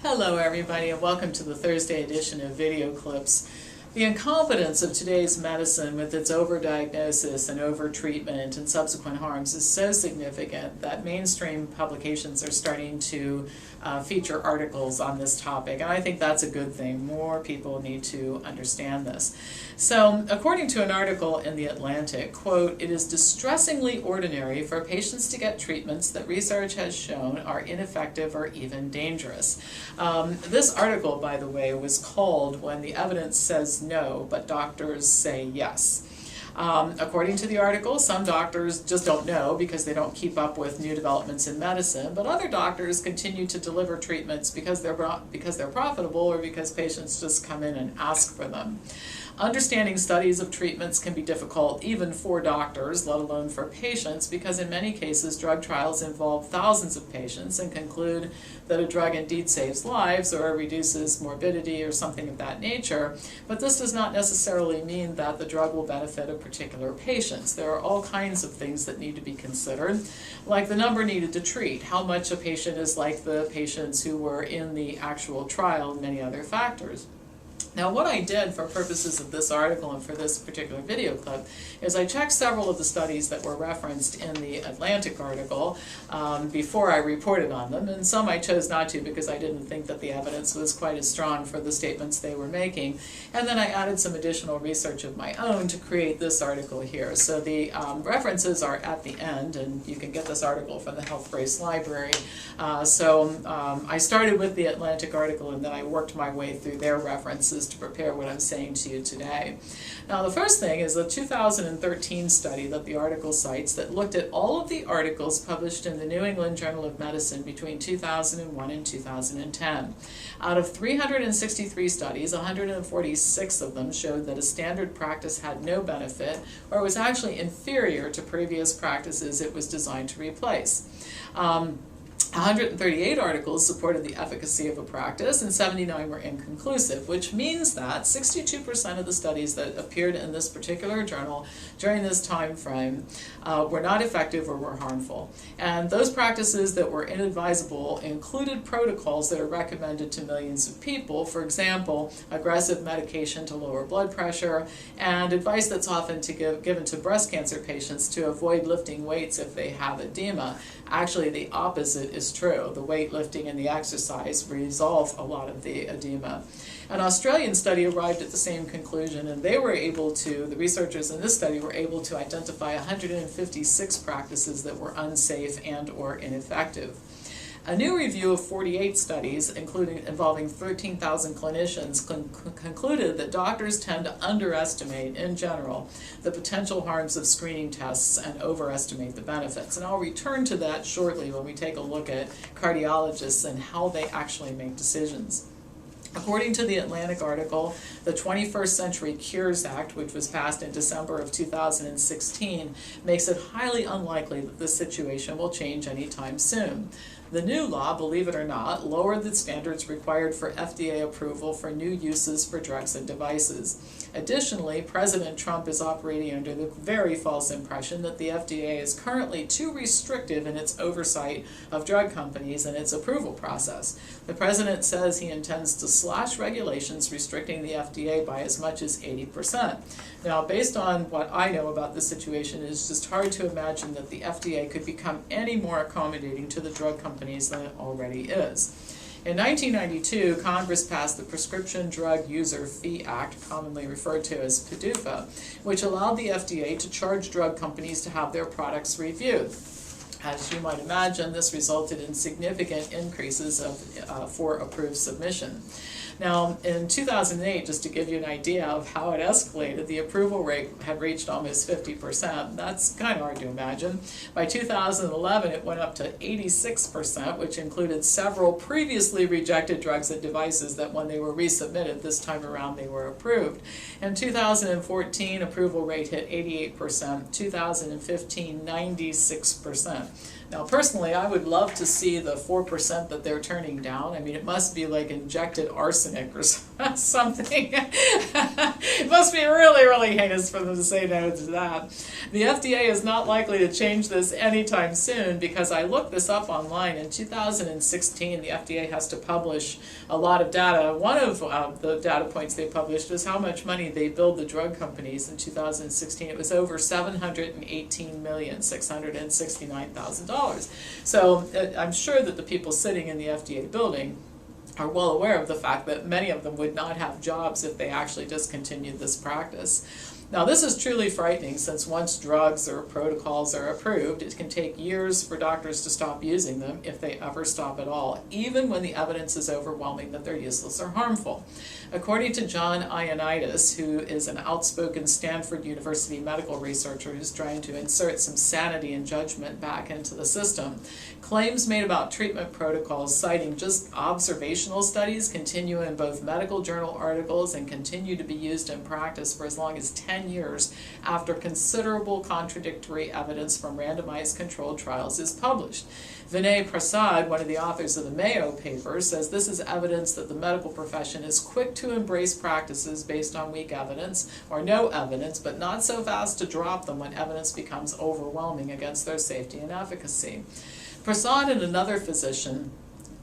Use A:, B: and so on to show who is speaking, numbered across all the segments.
A: Hello everybody and welcome to the Thursday edition of Video Clips. The incompetence of today's medicine with its overdiagnosis and overtreatment and subsequent harms is so significant that mainstream publications are starting to feature articles on this topic, and I think that's a good thing. More people need to understand this. So, according to an article in The Atlantic, quote, "It is distressingly ordinary for patients to get treatments that research has shown are ineffective or even dangerous." This article, by the way, was called "When the Evidence Says No, but Doctors Say Yes." According to the article, some doctors just don't know because they don't keep up with new developments in medicine, but other doctors continue to deliver treatments because they're profitable or because patients just come in and ask for them. Understanding studies of treatments can be difficult even for doctors, let alone for patients, because in many cases drug trials involve thousands of patients and conclude that a drug indeed saves lives or reduces morbidity or something of that nature, but this does not necessarily mean that the drug will benefit a particular patient. There are all kinds of things that need to be considered, like the number needed to treat, how much a patient is like the patients who were in the actual trial, and many other factors. Now, what I did for purposes of this article and for this particular video clip is I checked several of the studies that were referenced in the Atlantic article before I reported on them, and some I chose not to because I didn't think that the evidence was quite as strong for the statements they were making. And then I added some additional research of my own to create this article here. So the references are at the end, and you can get this article from the HealthBrace Library. I started with the Atlantic article, and then I worked my way through their references to prepare what I'm saying to you today. Now, the first thing is a 2013 study that the article cites that looked at all of the articles published in the New England Journal of Medicine between 2001 and 2010. Out of 363 studies, 146 of them showed that a standard practice had no benefit or was actually inferior to previous practices it was designed to replace. 138 articles supported the efficacy of a practice and 79 were inconclusive, which means that 62% of the studies that appeared in this particular journal during this time frame were not effective or were harmful. And those practices that were inadvisable included protocols that are recommended to millions of people, for example, aggressive medication to lower blood pressure, and advice that's often given to breast cancer patients to avoid lifting weights if they have edema. Actually, the opposite is true. The weightlifting and the exercise resolve a lot of the edema. An Australian study arrived at the same conclusion, and they were able to, the researchers in this study were able to identify 156 practices that were unsafe and or ineffective. A new review of 48 studies, involving 13,000 clinicians, concluded that doctors tend to underestimate, in general, the potential harms of screening tests and overestimate the benefits. And I'll return to that shortly when we take a look at cardiologists and how they actually make decisions. According to the Atlantic article, the 21st Century Cures Act, which was passed in December of 2016, makes it highly unlikely that this situation will change anytime soon. The new law, believe it or not, lowered the standards required for FDA approval for new uses for drugs and devices. Additionally, President Trump is operating under the very false impression that the FDA is currently too restrictive in its oversight of drug companies and its approval process. The president says he intends to slash regulations restricting the FDA by as much as 80%. Now, based on what I know about this situation, it is just hard to imagine that the FDA could become any more accommodating to the drug companies than it already is. In 1992, Congress passed the Prescription Drug User Fee Act, commonly referred to as PDUFA, which allowed the FDA to charge drug companies to have their products reviewed. As you might imagine, this resulted in significant increases for approved submission. Now, in 2008, just to give you an idea of how it escalated, the approval rate had reached almost 50%. That's kind of hard to imagine. By 2011, it went up to 86%, which included several previously rejected drugs and devices that when they were resubmitted this time around, they were approved. In 2014, approval rate hit 88%, 2015, 96%. Now, personally, I would love to see the 4% that they're turning down. I mean, it must be like injected arsenic arsenic or something. It must be really, really heinous for them to say no to that. The FDA is not likely to change this anytime soon, because I looked this up online. In 2016, the FDA has to publish a lot of data. One of the data points they published is how much money they billed the drug companies in 2016. It was over $718,669,000. So I'm sure that the people sitting in the FDA building are well aware of the fact that many of them would not have jobs if they actually discontinued this practice. Now, this is truly frightening, since once drugs or protocols are approved, it can take years for doctors to stop using them, if they ever stop at all, even when the evidence is overwhelming that they're useless or harmful. According to John Ioannidis, who is an outspoken Stanford University medical researcher who's trying to insert some sanity and judgment back into the system, claims made about treatment protocols citing just observational studies continue in both medical journal articles and continue to be used in practice for as long as 10 years after considerable contradictory evidence from randomized controlled trials is published. Vinay Prasad, one of the authors of the Mayo paper, says this is evidence that the medical profession is quick to embrace practices based on weak evidence or no evidence, but not so fast to drop them when evidence becomes overwhelming against their safety and efficacy. Prasad and another physician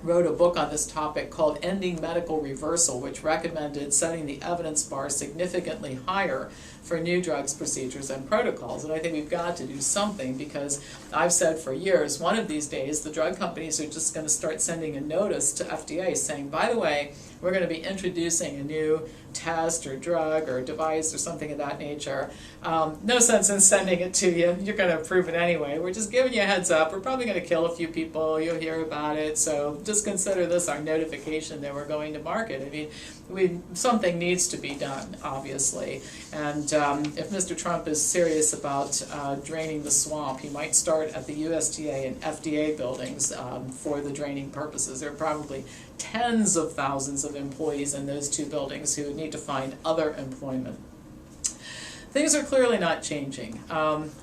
A: wrote a book on this topic called Ending Medical Reversal, which recommended setting the evidence bar significantly higher for new drugs, procedures, and protocols. And I think we've got to do something, because I've said for years, one of these days the drug companies are just going to start sending a notice to FDA saying, by the way, we're going to be introducing a new test or drug or device or something of that nature. No sense in sending it to you. You're going to approve it anyway. We're just giving you a heads up. We're probably going to kill a few people. You'll hear about it. So just consider this our notification that we're going to market. I mean, something needs to be done, obviously. And if Mr. Trump is serious about draining the swamp, he might start at the USDA and FDA buildings for the draining purposes. There are probably tens of thousands of employees in those two buildings who need to find other employment. Things are clearly not changing.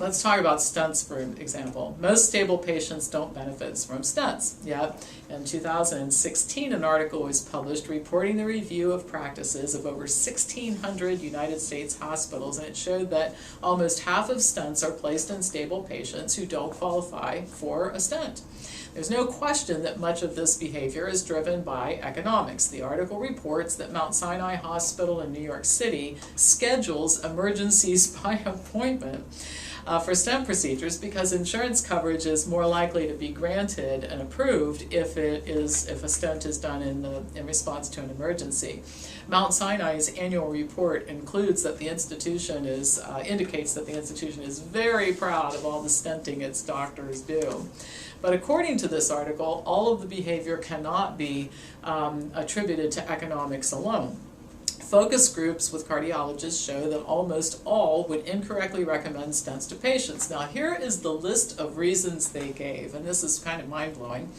A: Let's talk about stents, for example. Most stable patients don't benefit from stents. Yet, in 2016, an article was published reporting the review of practices of over 1,600 United States hospitals, and it showed that almost half of stents are placed in stable patients who don't qualify for a stent. There's no question that much of this behavior is driven by economics. The article reports that Mount Sinai Hospital in New York City schedules emergencies by appointment for stent procedures because insurance coverage is more likely to be granted and approved if a stent is done in response to an emergency. Mount Sinai's annual report includes that the institution indicates that the institution is very proud of all the stenting its doctors do. But according to this article, all of the behavior cannot be attributed to economics alone. Focus groups with cardiologists show that almost all would incorrectly recommend stents to patients. Now, here is the list of reasons they gave, and this is kind of mind-blowing.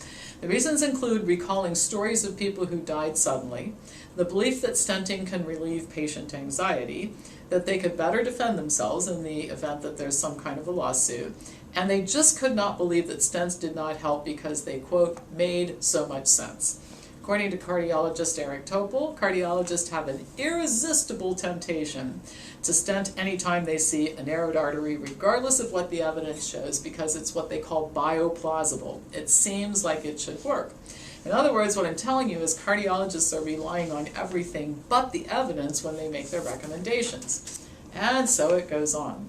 A: The reasons include recalling stories of people who died suddenly, the belief that stenting can relieve patient anxiety, that they could better defend themselves in the event that there's some kind of a lawsuit, and they just could not believe that stents did not help because they, quote, made so much sense. According to cardiologist Eric Topol, cardiologists have an irresistible temptation to stent anytime they see a narrowed artery, regardless of what the evidence shows, because it's what they call bioplausible. It seems like it should work. In other words, what I'm telling you is cardiologists are relying on everything but the evidence when they make their recommendations. And so it goes on.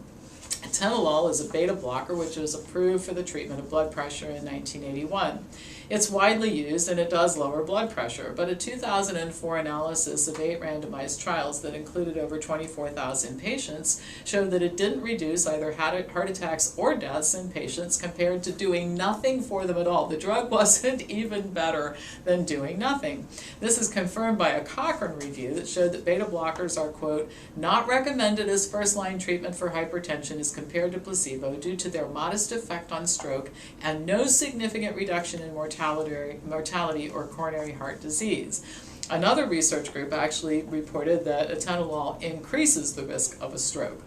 A: Atenolol is a beta blocker which was approved for the treatment of blood pressure in 1981. It's widely used and it does lower blood pressure, but a 2004 analysis of 8 randomized trials that included over 24,000 patients showed that it didn't reduce either heart attacks or deaths in patients compared to doing nothing for them at all. The drug wasn't even better than doing nothing. This is confirmed by a Cochrane review that showed that beta blockers are, quote, not recommended as first-line treatment for hypertension as compared to placebo due to their modest effect on stroke and no significant reduction in mortality or coronary heart disease. Another research group actually reported that atenolol increases the risk of a stroke.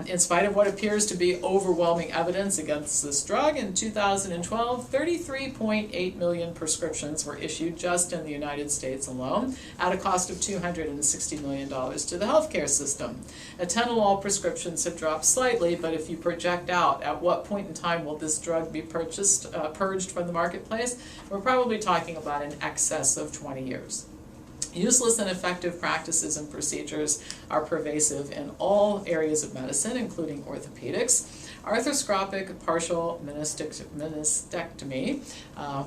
A: In spite of what appears to be overwhelming evidence against this drug, in 2012, 33.8 million prescriptions were issued just in the United States alone, at a cost of $260 million to the healthcare system. Atenolol prescriptions have dropped slightly, but if you project out at what point in time will this drug be purged from the marketplace, we're probably talking about in excess of 20 years. Useless and effective practices and procedures are pervasive in all areas of medicine, including orthopedics. Arthroscopic partial meniscectomy,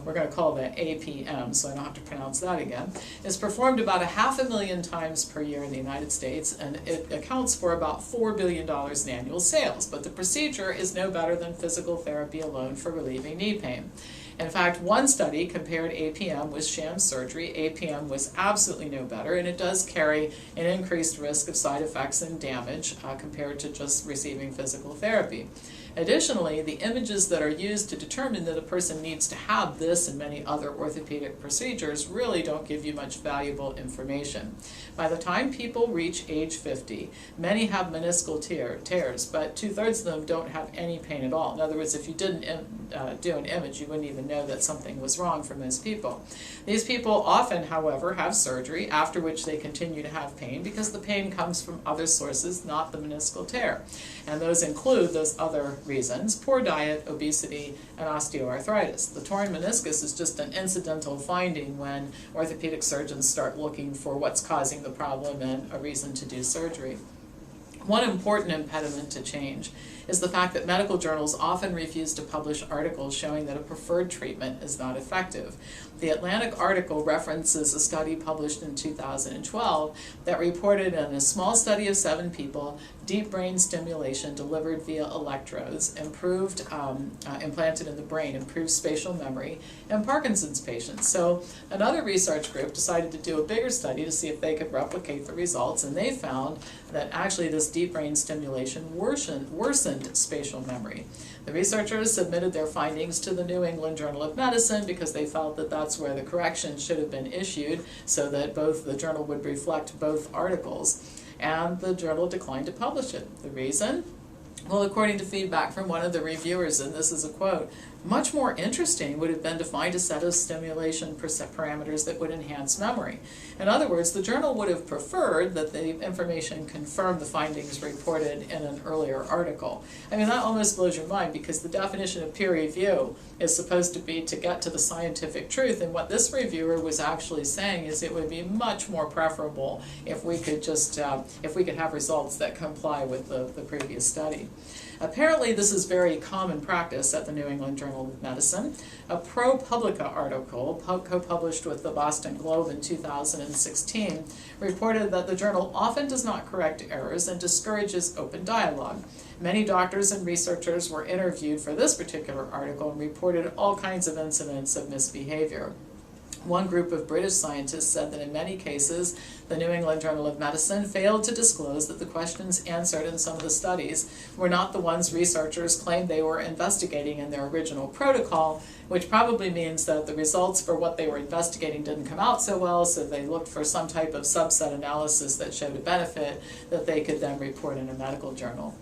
A: we're going to call that APM, so I don't have to pronounce that again, is performed about 500,000 times per year in the United States, and it accounts for about $4 billion in annual sales. But the procedure is no better than physical therapy alone for relieving knee pain. In fact, one study compared APM with sham surgery. APM was absolutely no better, and it does carry an increased risk of side effects and damage compared to just receiving physical therapy. Additionally, the images that are used to determine that a person needs to have this and many other orthopedic procedures really don't give you much valuable information. By the time people reach age 50, many have meniscal tears, but 2/3 of them don't have any pain at all. In other words, if you didn't do an image, you wouldn't even know that something was wrong for most people. These people often, however, have surgery, after which they continue to have pain because the pain comes from other sources, not the meniscal tear. And those include those other reasons: poor diet, obesity, and osteoarthritis. The torn meniscus is just an incidental finding when orthopedic surgeons start looking for what's causing the problem and a reason to do surgery. One important impediment to change is the fact that medical journals often refuse to publish articles showing that a preferred treatment is not effective. The Atlantic article references a study published in 2012 that reported in a small study of 7 people, deep brain stimulation delivered via electrodes, implanted in the brain, improved spatial memory in Parkinson's patients. So another research group decided to do a bigger study to see if they could replicate the results, and they found that actually this deep brain stimulation worsened spatial memory. The researchers submitted their findings to the New England Journal of Medicine because they felt that that's where the correction should have been issued so that both the journal would reflect both articles, and the journal declined to publish it. The reason? Well, according to feedback from one of the reviewers, and this is a quote, "Much more interesting would have been to find a set of stimulation parameters that would enhance memory." In other words, the journal would have preferred that the information confirm the findings reported in an earlier article. I mean, that almost blows your mind, because the definition of peer review is supposed to be to get to the scientific truth, and what this reviewer was actually saying is it would be much more preferable if we could just if we could have results that comply with the previous study. Apparently, this is very common practice at the New England Journal of Medicine. A ProPublica article, co-published with the Boston Globe in 2016, reported that the journal often does not correct errors and discourages open dialogue. Many doctors and researchers were interviewed for this particular article and reported all kinds of incidents of misbehavior. One group of British scientists said that in many cases, the New England Journal of Medicine failed to disclose that the questions answered in some of the studies were not the ones researchers claimed they were investigating in their original protocol, which probably means that the results for what they were investigating didn't come out so well, so they looked for some type of subset analysis that showed a benefit that they could then report in a medical journal.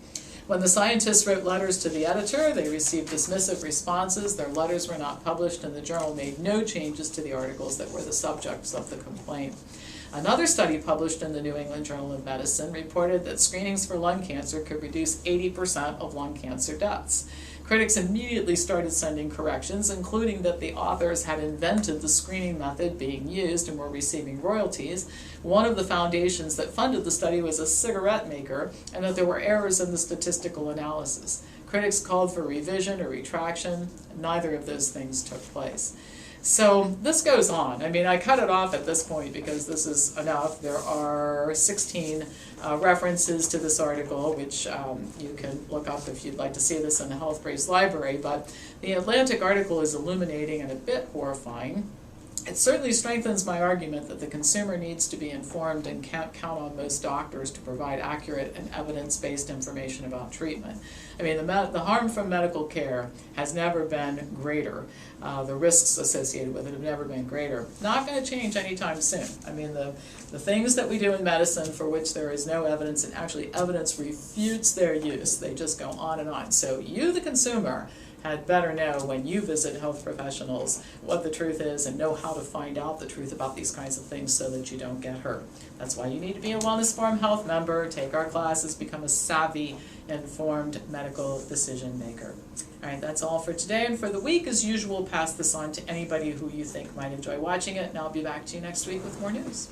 A: When the scientists wrote letters to the editor, they received dismissive responses. Their letters were not published, and the journal made no changes to the articles that were the subjects of the complaint. Another study published in the New England Journal of Medicine reported that screenings for lung cancer could reduce 80% of lung cancer deaths. Critics immediately started sending corrections, including that the authors had invented the screening method being used and were receiving royalties. One of the foundations that funded the study was a cigarette maker, and that there were errors in the statistical analysis. Critics called for revision or retraction. Neither of those things took place. So this goes on. I mean, I cut it off at this point because this is enough. There are 16 references to this article, which you can look up if you'd like to see this in the Health Briefs library. But the Atlantic article is illuminating and a bit horrifying. It certainly strengthens my argument that the consumer needs to be informed and can't count on most doctors to provide accurate and evidence-based information about treatment. I mean, the harm from medical care has never been greater. The risks associated with it have never been greater. Not going to change anytime soon. I mean, the things that we do in medicine for which there is no evidence, and actually evidence refutes their use, they just go on and on. So you, the consumer, had better know when you visit health professionals what the truth is and know how to find out the truth about these kinds of things so that you don't get hurt. That's why you need to be a Wellness Forum Health member, take our classes, become a savvy, informed medical decision maker. All right, that's all for today and for the week. As usual, pass this on to anybody who you think might enjoy watching it, and I'll be back to you next week with more news.